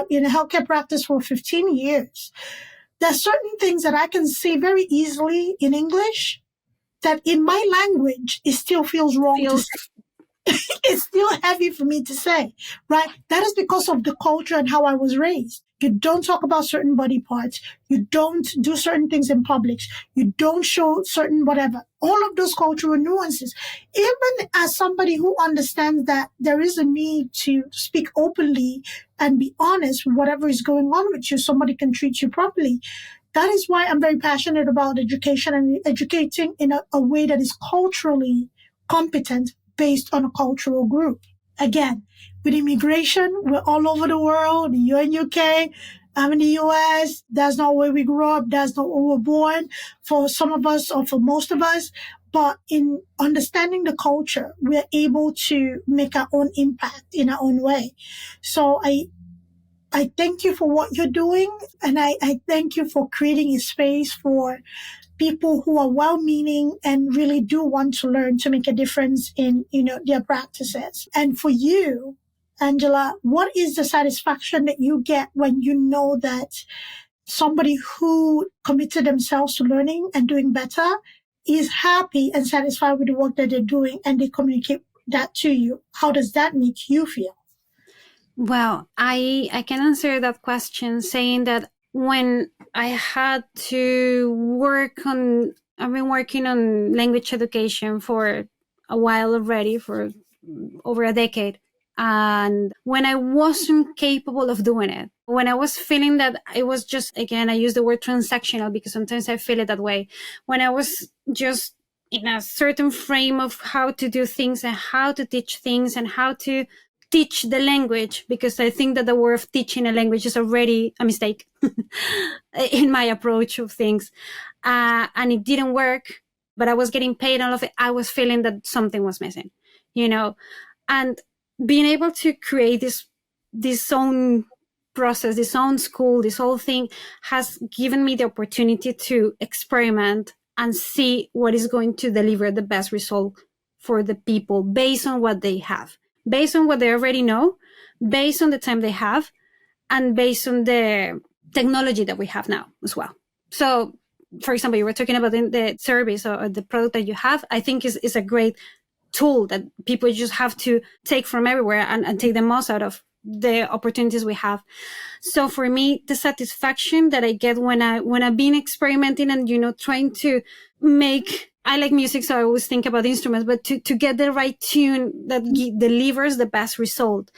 Speaker 2: in a healthcare practice for 15 years, there's certain things that I can say very easily in English that in my language, it still feels wrong to say. It's still heavy for me to say, right? That is because of the culture and how I was raised. You don't talk about certain body parts. You don't do certain things in public. You don't show certain whatever. All of those cultural nuances. Even as somebody who understands that there is a need to speak openly and be honest with whatever is going on with you, somebody can treat you properly. That is why I'm very passionate about education and educating in a way that is culturally competent based on a cultural group. Again, with immigration, we're all over the world, you're in UK, I'm in the US. That's not where we grew up. That's not where we were born for some of us or for most of us. But in understanding the culture, we're able to make our own impact in our own way. So I thank you for what you're doing. And I thank you for creating a space for people who are well-meaning and really do want to learn to make a difference in, their practices. And for you, Angela, what is the satisfaction that you get when you know that somebody who committed themselves to learning and doing better is happy and satisfied with the work that they're doing, and they communicate that to you? How does that make you feel?
Speaker 3: Well, I can answer that question saying that when I had to I've been working on language education for a while already, for over a decade. And when I wasn't capable of doing it, when I was feeling that it was just, again, I use the word transactional because sometimes I feel it that way. When I was just in a certain frame of how to do things and how to teach things and how to teach the language, because I think that the word of teaching a language is already a mistake in my approach of things. And it didn't work, but I was getting paid all of it. I was feeling that something was missing, and being able to create this own process, this own school, this whole thing has given me the opportunity to experiment and see what is going to deliver the best result for the people based on what they have, based on what they already know, based on the time they have, and based on the technology that we have now as well. So, for example, you were talking about the service or the product that you have. I think is a great tool that people just have to take from everywhere and take the most out of the opportunities we have. So for me, the satisfaction that I get when I've been experimenting and, trying to I like music, so I always think about instruments, but to get the right tune that delivers the best result.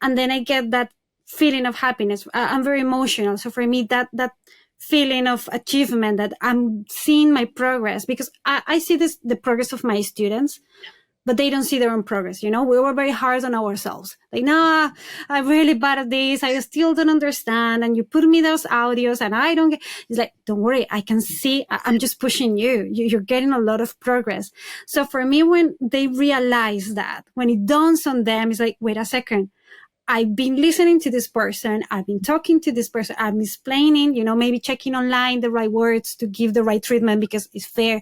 Speaker 3: And then I get that feeling of happiness. I'm very emotional. So for me, that feeling of achievement, that I'm seeing my progress, because I see the progress of my students, but they don't see their own progress. We were very hard on ourselves. Like, nah, I'm really bad at this. I still don't understand. And you put me those audios and I don't get, it's like, don't worry. I can see, I'm just pushing you. You're getting a lot of progress. So for me, when they realize that, when it dawns on them, it's like, wait a second. I've been listening to this person. I've been talking to this person. I'm explaining, maybe checking online the right words to give the right treatment because it's fair.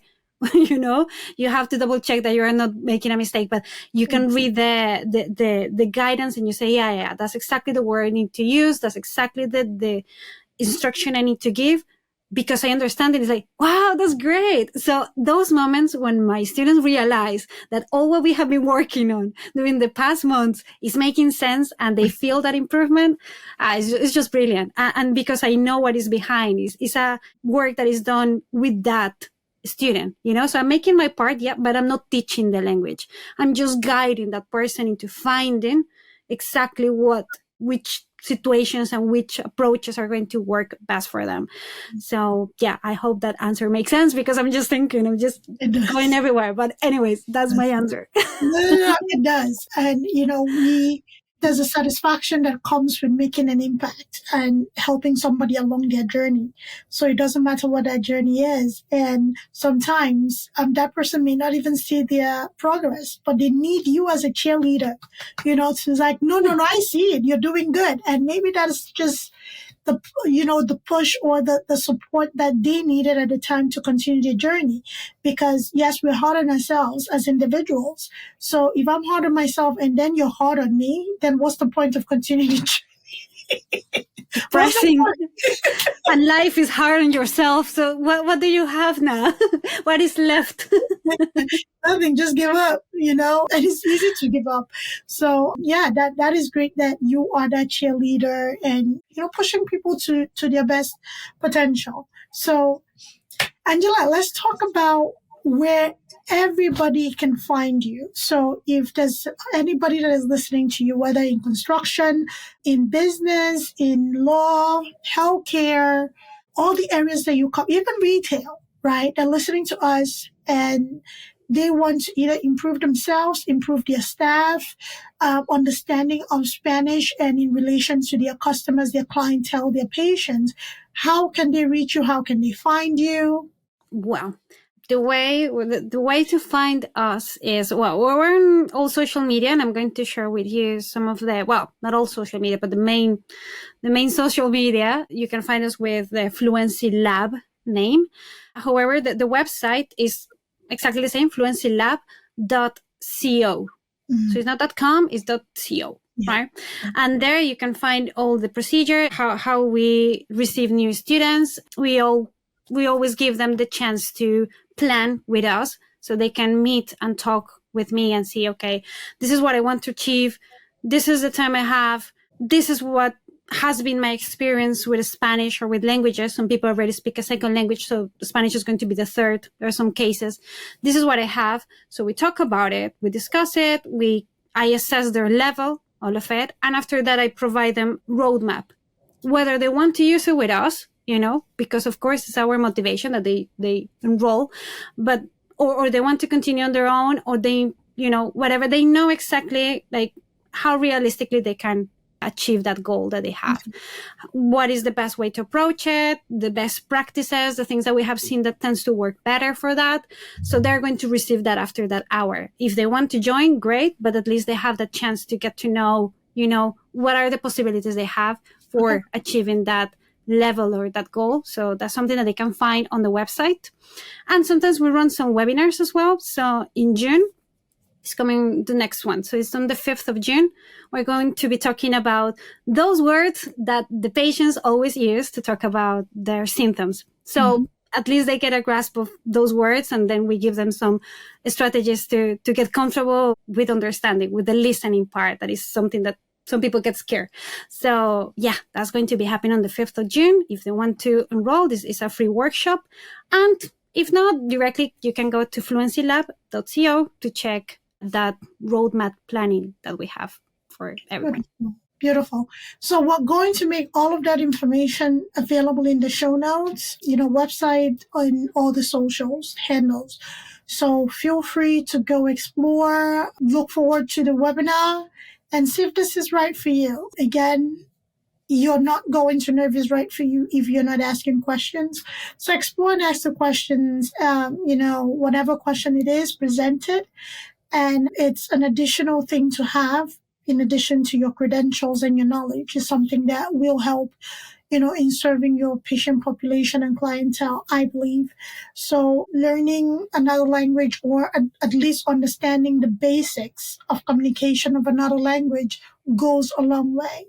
Speaker 3: You have to double check that you are not making a mistake, but you can read the guidance and you say, yeah, that's exactly the word I need to use. That's exactly the instruction I need to give, because I understand it. It's like, wow, that's great. So those moments when my students realize that all what we have been working on during the past months is making sense and they feel that improvement, it's just brilliant. And because I know what is behind, it's a work that is done with that student, so I'm making my part, but I'm not teaching the language. I'm just guiding that person into finding exactly which situations and which approaches are going to work best for them. So I hope that answer makes sense, because I'm just thinking, I'm just going everywhere. But anyways, that's my answer.
Speaker 2: No, it does. And, there's a satisfaction that comes with making an impact and helping somebody along their journey. So it doesn't matter what that journey is. And sometimes that person may not even see their progress, but they need you as a cheerleader, to like, no, I see it. You're doing good. And maybe that's just the push or the support that they needed at the time to continue their journey. Because yes, we're hard on ourselves as individuals. So if I'm hard on myself and then you're hard on me, then what's the point of continuing?
Speaker 3: Depressing. And life is hard on yourself. So what do you have now? What is left?
Speaker 2: Nothing, just give up, and it's easy to give up. So that is great that you are that cheerleader and, pushing people to their best potential. So Angela, let's talk about where everybody can find you. So if there's anybody that is listening to you, whether in construction, in business, in law, healthcare, all the areas that you cover, even retail, right? They're listening to us and they want to either improve themselves, improve their staff, understanding of Spanish and in relation to their customers, their clientele, their patients. How can they reach you? How can they find you?
Speaker 3: Well, the way to find us is, we're on all social media, and I'm going to share with you some of not all social media, but the main social media. You can find us with the Fluency Lab name. However, the website is exactly the same, fluencylab.co. So it's not .com, it's .co. right? And there you can find all the procedure, how we receive new students. We always give them the chance to plan with us so they can meet and talk with me and see, okay, this is what I want to achieve. This is the time I have. This is what has been my experience with Spanish or with languages. Some people already speak a second language, so Spanish is going to be the third. There are some cases. This is what I have. So we talk about it, we discuss it, I assess their level, all of it. And after that, I provide them roadmap, whether they want to use it with us, because of course it's our motivation that they enroll, but, or they want to continue on their own, or they, whatever, they know exactly like how realistically they can achieve that goal that they have. What is the best way to approach it, the best practices, the things that we have seen that tends to work better for that. So they're going to receive that after that hour. If they want to join, great, but at least they have the chance to get to know, what are the possibilities they have for achieving that level or that goal. So that's something that they can find on the website. And sometimes we run some webinars as well. So in June, it's coming the next one. So it's on the 5th of June. We're going to be talking about those words that the patients always use to talk about their symptoms. So at least they get a grasp of those words, and then we give them some strategies to get comfortable with understanding, with the listening part. That is something that some people get scared. So yeah, that's going to be happening on the 5th of June. If they want to enroll, this is a free workshop. And if not, directly, you can go to fluencylab.co to check that roadmap planning that we have for everyone.
Speaker 2: Beautiful. So we're going to make all of that information available in the show notes, website and all the socials handles. So feel free to go explore, look forward to the webinar and see if this is right for you. Again, you're not going to know if it's right for you if you're not asking questions. So explore and ask the questions, whatever question it is, present it. And it's an additional thing to have in addition to your credentials and your knowledge. Is something that will help, in serving your patient population and clientele, I believe. So learning another language, or at least understanding the basics of communication of another language, goes a long way.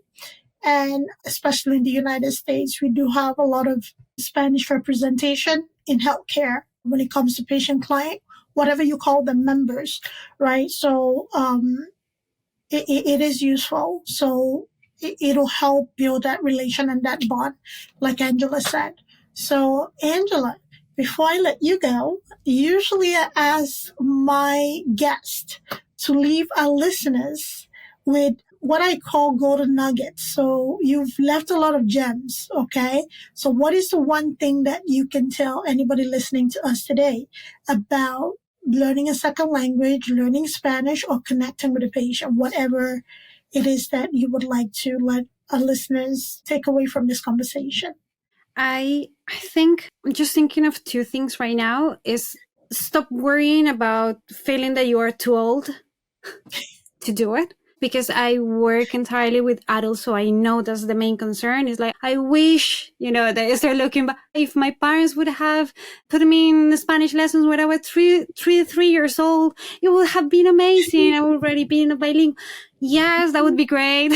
Speaker 2: And especially in the United States, we do have a lot of Spanish representation in healthcare when it comes to patient-client, whatever you call them, members, right? So it is useful. So it'll help build that relation and that bond, like Angela said. So Angela, before I let you go, usually I ask my guest to leave our listeners with what I call golden nuggets. So you've left a lot of gems, okay? So what is the one thing that you can tell anybody listening to us today about learning a second language, learning Spanish, or connecting with a patient, whatever it is that you would like to let our listeners take away from this conversation?
Speaker 3: I think I'm just thinking of two things right now is stop worrying about feeling that you are too old to do it. Because I work entirely with adults, so I know that's the main concern. Is like, I wish, that they're looking back. If my parents would have put me in Spanish lessons when I was three years old, it would have been amazing. I would already be in a bilingual. Yes, that would be great.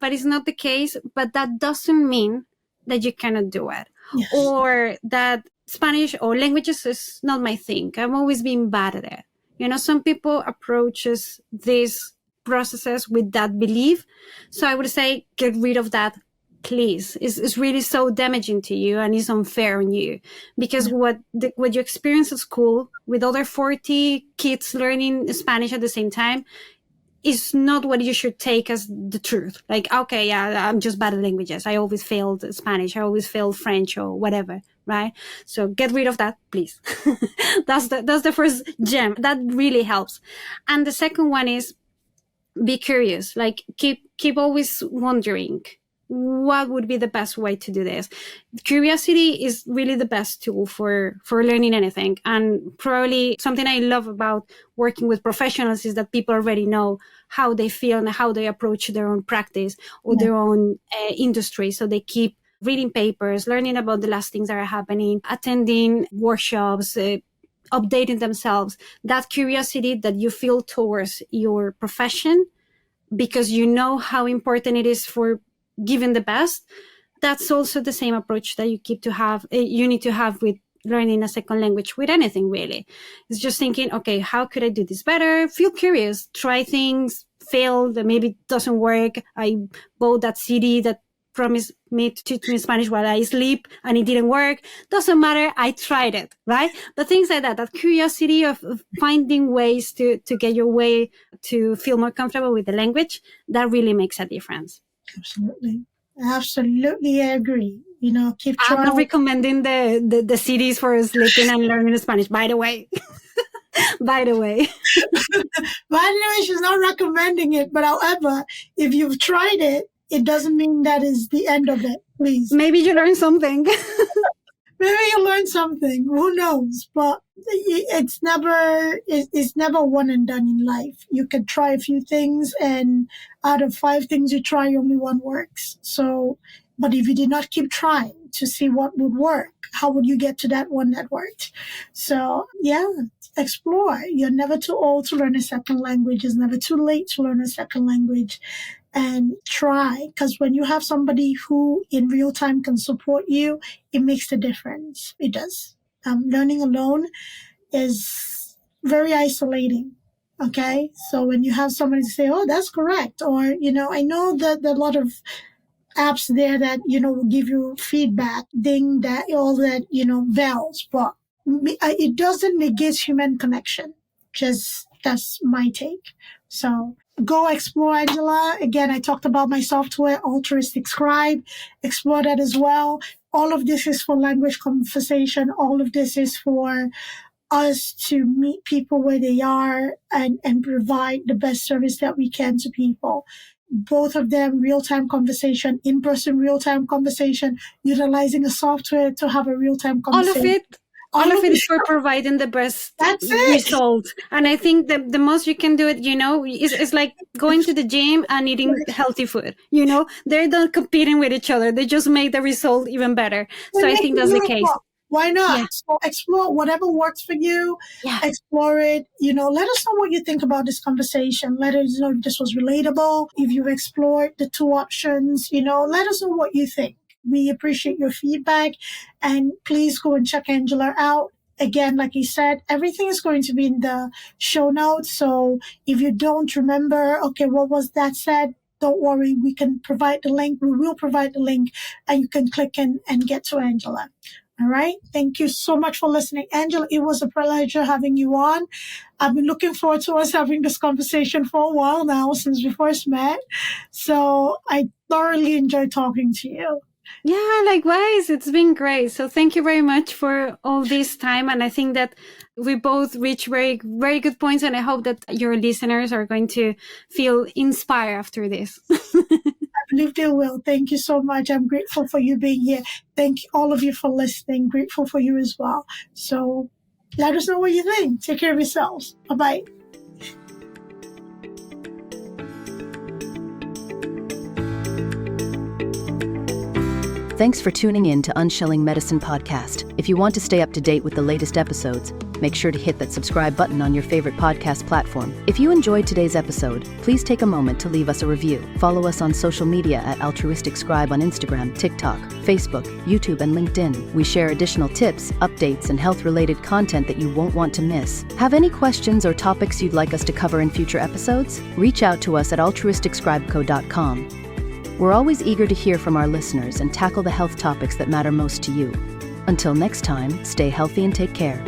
Speaker 3: But it's not the case. But that doesn't mean that you cannot do it. Yes. Or that Spanish or languages is not my thing. I've always been bad at it. Some people approaches these processes with that belief. So I would say, get rid of that, please. It's really so damaging to you and it's unfair on you. Because what you experience at school with other 40 kids learning Spanish at the same time is not what you should take as the truth. Like, okay, yeah, I'm just bad at languages. I always failed Spanish. I always failed French or whatever, right? So get rid of that, please. That's the first gem. That really helps. And the second one is be curious. Like, keep always wondering what would be the best way to do this. Curiosity is really the best tool for learning anything. And probably something I love about working with professionals is that people already know how they feel and how they approach their own practice or their own industry. So they keep reading papers, learning about the last things that are happening, attending workshops, updating themselves. That curiosity that you feel towards your profession, because you know how important it is for giving the best. That's also the same approach that you need to have with learning a second language, with anything really. It's just thinking, okay, how could I do this better? Feel curious, try things, fail, that maybe it doesn't work. I bought that CD that promised me to teach me Spanish while I sleep and it didn't work. Doesn't matter, I tried it, right? But things like that curiosity of finding ways to get your way to feel more comfortable with the language, that really makes a difference.
Speaker 2: Absolutely, I agree. Keep trying.
Speaker 3: I'm not recommending the CDs for sleeping and learning Spanish, by the way. By the way,
Speaker 2: she's not recommending it. But however, if you've tried it, it doesn't mean that is the end of it. Please.
Speaker 3: Maybe you learn something.
Speaker 2: Maybe you learn something. Who knows? But it's never one and done in life. You can try a few things, and out of 5 things you try, only one works. So, but if you did not keep trying to see what would work, how would you get to that one that worked? So, yeah, explore. You're never too old to learn a second language. It's never too late to learn a second language. And try, because when you have somebody who in real time can support you, it makes a difference. It does. Learning alone is very isolating. Okay. So when you have somebody to say, oh, that's correct. Or, I know that there are a lot of apps there that, will give you feedback, ding, that, all that, bells, but it doesn't negate human connection. Just that's my take. So go explore, Angela. Again, I talked about my software, Altruistic Scribe. Explore that as well. All of this is for language conversation. All of this is for us to meet people where they are and provide the best service that we can to people. Both of them, real-time conversation, in-person real-time conversation, utilizing a software to have a real-time conversation.
Speaker 3: All of it is for providing the best result. And I think the most you can do it, is like going to the gym and eating healthy food. They're not competing with each other. They just make the result even better. So I think that's the case.
Speaker 2: Why not?
Speaker 3: Yeah.
Speaker 2: So explore whatever works for you. Yeah. Explore it. Let us know what you think about this conversation. Let us know if this was relatable. If you've explored the 2 options, let us know what you think. We appreciate your feedback, and please go and check Angela out. Again, like he said, everything is going to be in the show notes. So if you don't remember, okay, what was that said? Don't worry. We can provide the link. We will provide the link, and you can click in and get to Angela. All right. Thank you so much for listening. Angela, it was a pleasure having you on. I've been looking forward to us having this conversation for a while now, since we first met. So I thoroughly enjoyed talking to you.
Speaker 3: Yeah, likewise. It's been great. So thank you very much for all this time. And I think that we both reach very, very good points. And I hope that your listeners are going to feel inspired after this.
Speaker 2: I believe they will. Thank you so much. I'm grateful for you being here. Thank all of you for listening. Grateful for you as well. So let us know what you think. Take care of yourselves. Bye-bye.
Speaker 1: Thanks for tuning in to Unshelling Medicine Podcast. If you want to stay up to date with the latest episodes, make sure to hit that subscribe button on your favorite podcast platform. If you enjoyed today's episode, please take a moment to leave us a review. Follow us on social media at Altruistic Scribe on Instagram, TikTok, Facebook, YouTube, and LinkedIn. We share additional tips, updates, and health-related content that you won't want to miss. Have any questions or topics you'd like us to cover in future episodes? Reach out to us at altruisticscribeco.com. We're always eager to hear from our listeners and tackle the health topics that matter most to you. Until next time, stay healthy and take care.